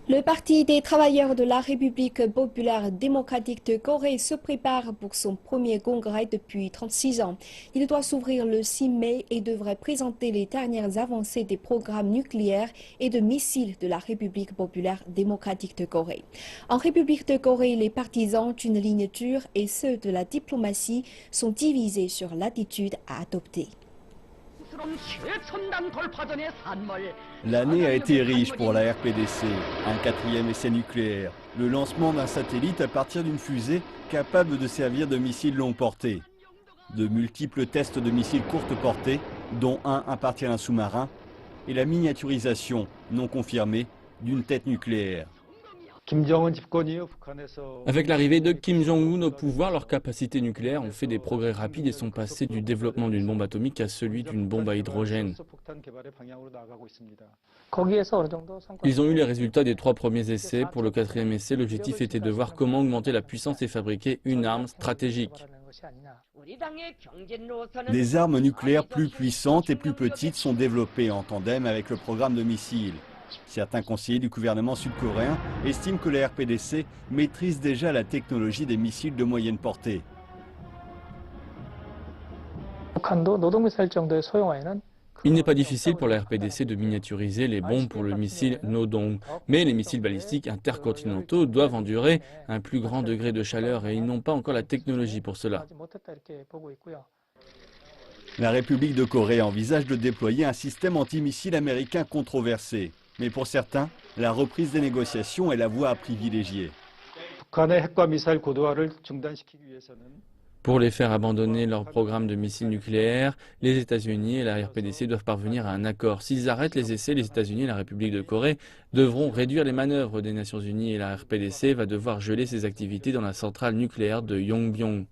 Le Parti des travailleurs de la République populaire démocratique de Corée se prépare pour son premier congrès depuis 36 ans. Il doit s'ouvrir le 6 mai et devrait présenter les dernières avancées des programmes nucléaires et de missiles de la République populaire démocratique de Corée. En République de Corée, les partisans d'une ligne dure et ceux de la diplomatie sont divisés sur l'attitude à adopter. L'année a été riche pour la RPDC, un quatrième essai nucléaire, le lancement d'un satellite à partir d'une fusée capable de servir de missile longue portée. De multiples tests de missiles courte portée, dont un à partir d'un sous-marin, et la miniaturisation, non confirmée, d'une tête nucléaire. Avec l'arrivée de Kim Jong-un au pouvoir, leurs capacités nucléaires ont fait des progrès rapides et sont passées du développement d'une bombe atomique à celui d'une bombe à hydrogène. Ils ont eu les résultats des 3 premiers essais. Pour le 4e essai, l'objectif était de voir comment augmenter la puissance et fabriquer une arme stratégique. Des armes nucléaires plus puissantes et plus petites sont développées en tandem avec le programme de missiles. Certains conseillers du gouvernement sud-coréen estiment que la RPDC maîtrise déjà la technologie des missiles de moyenne portée. Il n'est pas difficile pour la RPDC de miniaturiser les bombes pour le missile Nodong, mais les missiles balistiques intercontinentaux doivent endurer un plus grand degré de chaleur et ils n'ont pas encore la technologie pour cela. La République de Corée envisage de déployer un système antimissile américain controversé. Mais pour certains, la reprise des négociations est la voie à privilégier. Pour les faire abandonner leur programme de missiles nucléaires, les États-Unis et la RPDC doivent parvenir à un accord. S'ils arrêtent les essais, les États-Unis et la République de Corée devront réduire les manœuvres des Nations Unies et la RPDC va devoir geler ses activités dans la centrale nucléaire de Yongbyon.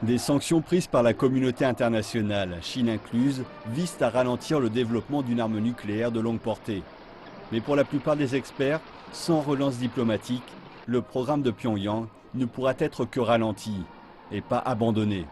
Des sanctions prises par la communauté internationale, Chine incluse, visent à ralentir le développement d'une arme nucléaire de longue portée. Mais pour la plupart des experts, sans relance diplomatique, le programme de Pyongyang ne pourra être que ralenti et pas abandonné.